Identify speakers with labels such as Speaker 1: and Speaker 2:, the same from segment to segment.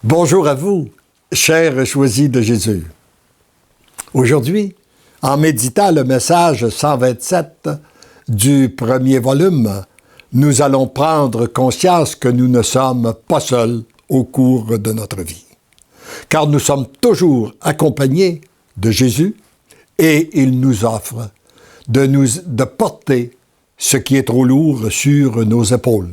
Speaker 1: Bonjour à vous, chers choisis de Jésus. Aujourd'hui, en méditant le message 127 du premier volume, nous allons prendre conscience que nous ne sommes pas seuls au cours de notre vie, car nous sommes toujours accompagnés de Jésus et il nous offre de porter ce qui est trop lourd sur nos épaules.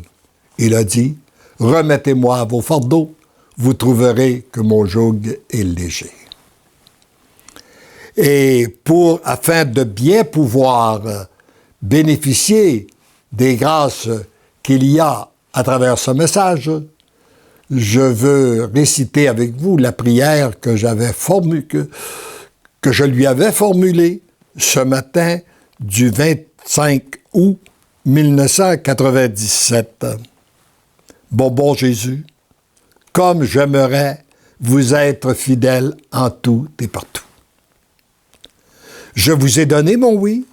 Speaker 1: Il a dit, « Remettez-moi vos fardeaux, vous trouverez que mon joug est léger. » Et afin de bien pouvoir bénéficier des grâces qu'il y a à travers ce message, je veux réciter avec vous la prière que je lui avais formulée ce matin du 25 août 1997. Bon Jésus, comme j'aimerais vous être fidèle en tout et partout. Je vous ai donné mon oui.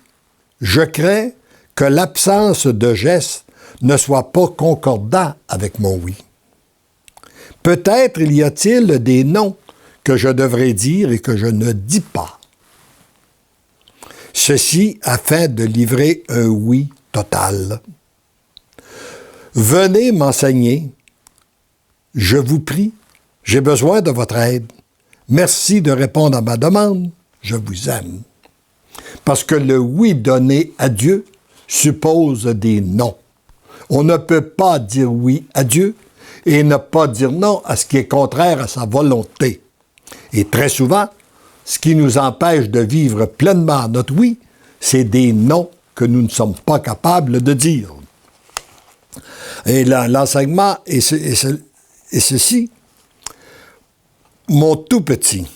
Speaker 1: Je crains que l'absence de gestes ne soit pas concordant avec mon oui. Peut-être y a-t-il des noms que je devrais dire et que je ne dis pas. Ceci afin de livrer un oui total. Venez m'enseigner. Je vous prie, j'ai besoin de votre aide. Merci de répondre à ma demande. Je vous aime. Parce que le oui donné à Dieu suppose des non. On ne peut pas dire oui à Dieu et ne pas dire non à ce qui est contraire à sa volonté. Et très souvent, ce qui nous empêche de vivre pleinement notre oui, c'est des non que nous ne sommes pas capables de dire. Et l'enseignement est ceci. Mon tout petit,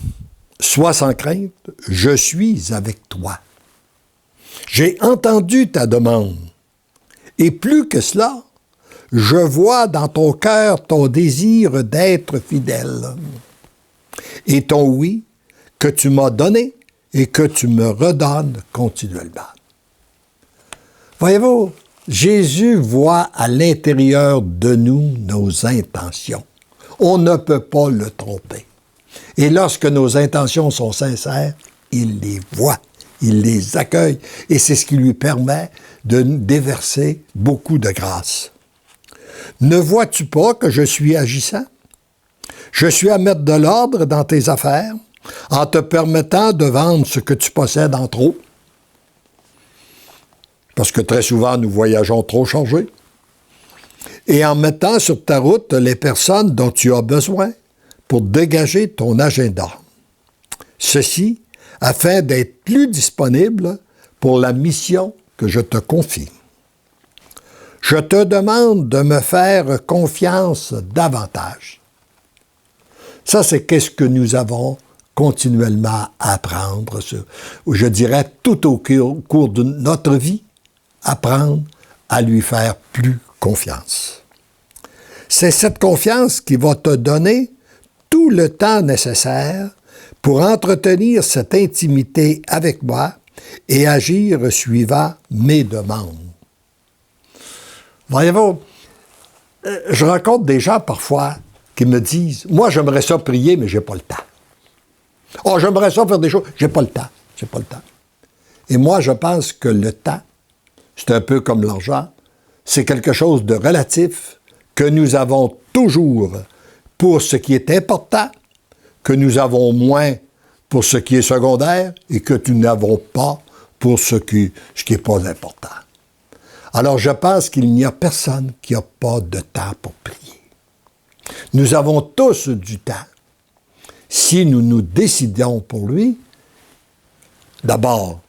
Speaker 1: sois sans crainte, je suis avec toi. J'ai entendu ta demande. Et plus que cela, je vois dans ton cœur ton désir d'être fidèle. Et ton oui que tu m'as donné et que tu me redonnes continuellement. Voyez-vous, Jésus voit à l'intérieur de nous nos intentions. On ne peut pas le tromper. Et lorsque nos intentions sont sincères, il les voit, il les accueille, et c'est ce qui lui permet de déverser beaucoup de grâce. Ne vois-tu pas que je suis agissant? Je suis à mettre de l'ordre dans tes affaires en te permettant de vendre ce que tu possèdes en trop. Parce que très souvent, nous voyageons trop chargés. Et en mettant sur ta route les personnes dont tu as besoin pour dégager ton agenda. Ceci afin d'être plus disponible pour la mission que je te confie. Je te demande de me faire confiance davantage. Ça, c'est qu'est-ce que nous avons continuellement à apprendre, je dirais tout au cours de notre vie, apprendre à lui faire plus confiance. C'est cette confiance qui va te donner tout le temps nécessaire pour entretenir cette intimité avec moi et agir suivant mes demandes. Voyez-vous, je rencontre des gens parfois qui me disent « Moi, j'aimerais ça prier, mais j'ai pas le temps. Oh, j'aimerais ça faire des choses, j'ai pas le temps. Et moi, je pense que le temps, c'est un peu comme l'argent, c'est quelque chose de relatif que nous avons toujours pour ce qui est important, que nous avons moins pour ce qui est secondaire et que nous n'avons pas pour ce qui n'est pas important. Alors, je pense qu'il n'y a personne qui n'a pas de temps pour prier. Nous avons tous du temps. Si nous nous décidons pour lui, d'abord,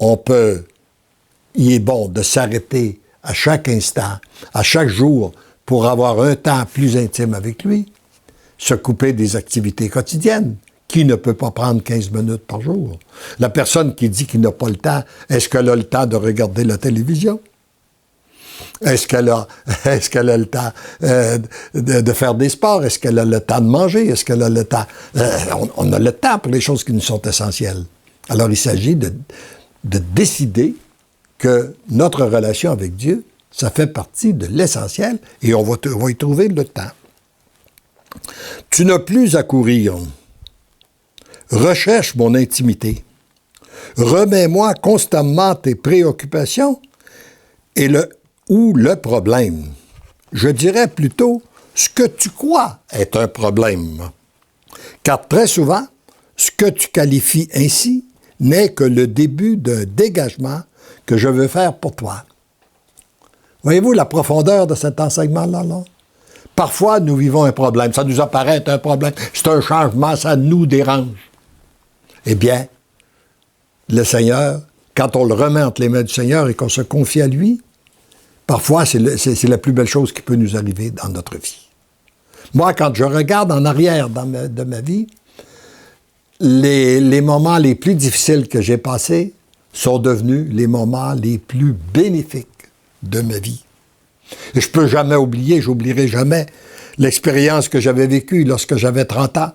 Speaker 1: il est bon de s'arrêter à chaque instant, à chaque jour, pour avoir un temps plus intime avec lui, se couper des activités quotidiennes. Qui ne peut pas prendre 15 minutes par jour? La personne qui dit qu'il n'a pas le temps, est-ce qu'elle a le temps de regarder la télévision? Est-ce qu'elle a le temps de faire des sports? Est-ce qu'elle a le temps de manger? Est-ce qu'elle a le temps? On a le temps pour les choses qui nous sont essentielles. Alors, il s'agit de décider que notre relation avec Dieu, ça fait partie de l'essentiel et on va y trouver le temps. Tu n'as plus à courir. Recherche mon intimité. Remets-moi constamment tes préoccupations ou le problème. Je dirais plutôt ce que tu crois est un problème. Car très souvent, ce que tu qualifies ainsi n'est que le début d'un dégagement que je veux faire pour toi. Voyez-vous la profondeur de cet enseignement-là? Là? Parfois, nous vivons un problème. Ça nous apparaît être un problème. C'est un changement, ça nous dérange. Eh bien, le Seigneur, quand on le remet entre les mains du Seigneur et qu'on se confie à lui, parfois, c'est la plus belle chose qui peut nous arriver dans notre vie. Moi, quand je regarde en arrière de ma vie, les moments les plus difficiles que j'ai passés sont devenus les moments les plus bénéfiques de ma vie. Et je ne peux jamais oublier, j'oublierai jamais l'expérience que j'avais vécue lorsque j'avais 30 ans,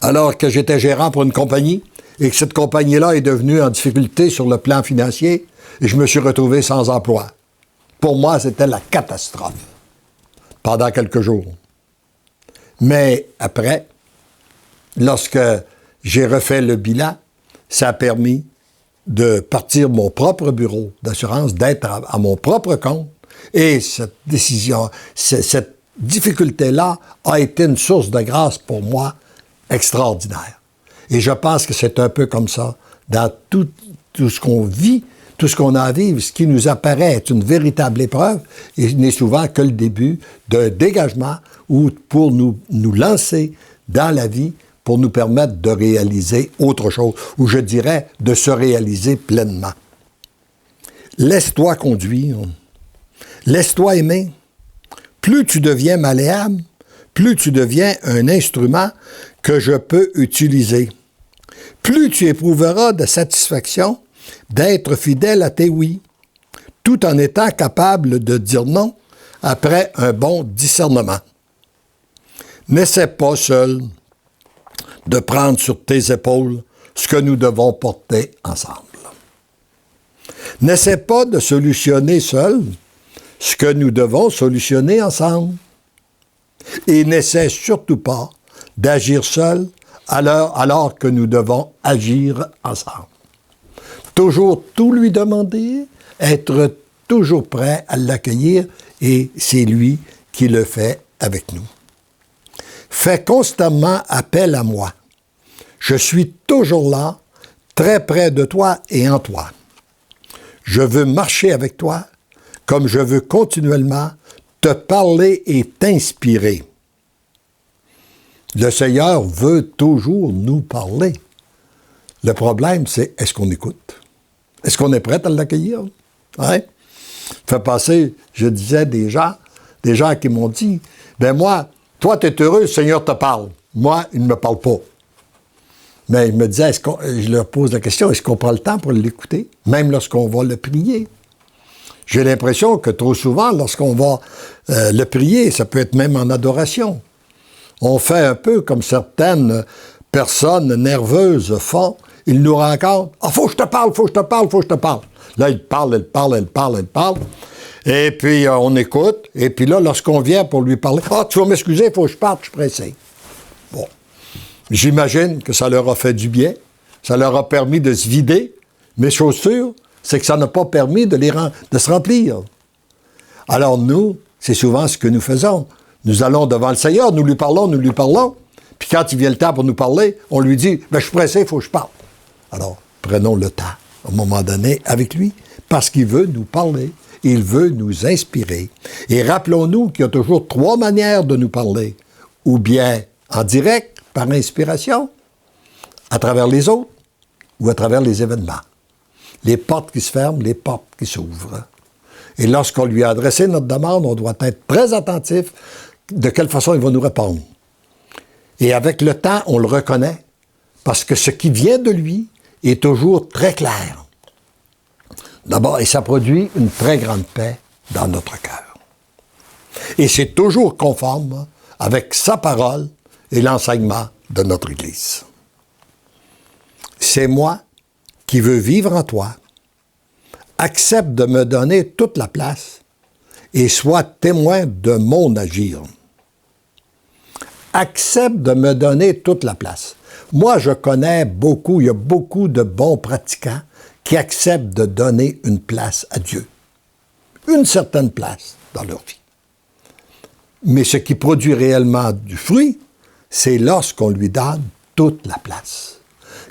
Speaker 1: alors que j'étais gérant pour une compagnie et que cette compagnie-là est devenue en difficulté sur le plan financier et je me suis retrouvé sans emploi. Pour moi, c'était la catastrophe pendant quelques jours. Mais après, lorsque j'ai refait le bilan, ça a permis de partir mon propre bureau d'assurance, d'être à mon propre compte. Et cette décision, cette difficulté-là a été une source de grâce pour moi extraordinaire. Et je pense que c'est un peu comme ça dans tout ce qu'on vit, tout ce qu'on a à vivre, ce qui nous apparaît être une véritable épreuve, et n'est souvent que le début d'un dégagement ou pour nous lancer dans la vie pour nous permettre de réaliser autre chose, ou je dirais de se réaliser pleinement. Laisse-toi conduire. Laisse-toi aimer. Plus tu deviens malléable, plus tu deviens un instrument que je peux utiliser. Plus tu éprouveras de satisfaction d'être fidèle à tes oui, tout en étant capable de dire non après un bon discernement. N'essaie pas seul de prendre sur tes épaules ce que nous devons porter ensemble. N'essaie pas de solutionner seul ce que nous devons solutionner ensemble. Et n'essaie surtout pas d'agir seul alors que nous devons agir ensemble. Toujours tout lui demander, être toujours prêt à l'accueillir, et c'est lui qui le fait avec nous. Fais constamment appel à moi. Je suis toujours là, très près de toi et en toi. Je veux marcher avec toi, comme je veux continuellement te parler et t'inspirer. Le Seigneur veut toujours nous parler. Le problème, c'est est-ce qu'on écoute? Est-ce qu'on est prêt à l'accueillir? Hein? Fait passer, je disais, des gens qui m'ont dit, ben moi, toi, tu es heureux, le Seigneur te parle. Moi, il ne me parle pas. Mais il me disait, je leur pose la question, est-ce qu'on prend le temps pour l'écouter, même lorsqu'on va le prier? J'ai l'impression que trop souvent, lorsqu'on va le prier, ça peut être même en adoration, on fait un peu comme certaines personnes nerveuses font. Ils nous rencontrent. « Ah, faut que je te parle, faut que je te parle, faut que je te parle. » Là, ils parlent. Et puis, on écoute. Et puis là, lorsqu'on vient pour lui parler, « Ah, tu vas m'excuser, il faut que je parte, je suis pressé. » Bon. J'imagine que ça leur a fait du bien. Ça leur a permis de se vider. Mais chose sûre, c'est que ça n'a pas permis de se remplir. Alors nous, c'est souvent ce que nous faisons. Nous allons devant le Seigneur, nous lui parlons. Puis quand il vient le temps pour nous parler, on lui dit, « Ben, je suis pressé, il faut que je parle. » Alors, prenons le temps, à un moment donné, avec lui, parce qu'il veut nous parler, il veut nous inspirer. Et rappelons-nous qu'il y a toujours 3 manières de nous parler. Ou bien en direct, par inspiration, à travers les autres, ou à travers les événements. Les portes qui se ferment, les portes qui s'ouvrent. Et lorsqu'on lui a adressé notre demande, on doit être très attentif de quelle façon il va nous répondre. Et avec le temps, on le reconnaît, parce que ce qui vient de lui est toujours très clair. D'abord, et ça produit une très grande paix dans notre cœur. Et c'est toujours conforme avec sa parole et l'enseignement de notre Église. C'est moi qui veux vivre en toi. Accepte de me donner toute la place et sois témoin de mon agir. accepte de me donner toute la place. Moi, je connais beaucoup, il y a beaucoup de bons pratiquants qui acceptent de donner une place à Dieu. Une certaine place dans leur vie. Mais ce qui produit réellement du fruit, c'est lorsqu'on lui donne toute la place.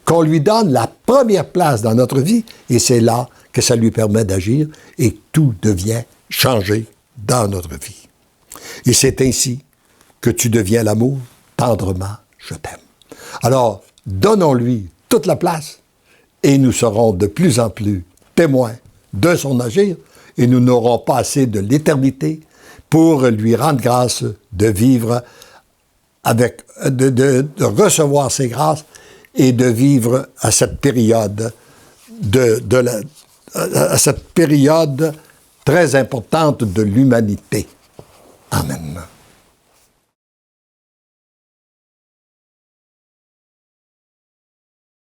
Speaker 1: Qu'on lui donne la première place dans notre vie, et c'est là que ça lui permet d'agir, et tout devient changé dans notre vie. Et c'est ainsi que tu deviens l'amour, tendrement, je t'aime. Alors, donnons-lui toute la place, et nous serons de plus en plus témoins de son agir, et nous n'aurons pas assez de l'éternité pour lui rendre grâce de vivre avec, de recevoir ses grâces et de vivre à cette période à cette période très importante de l'humanité. Amen.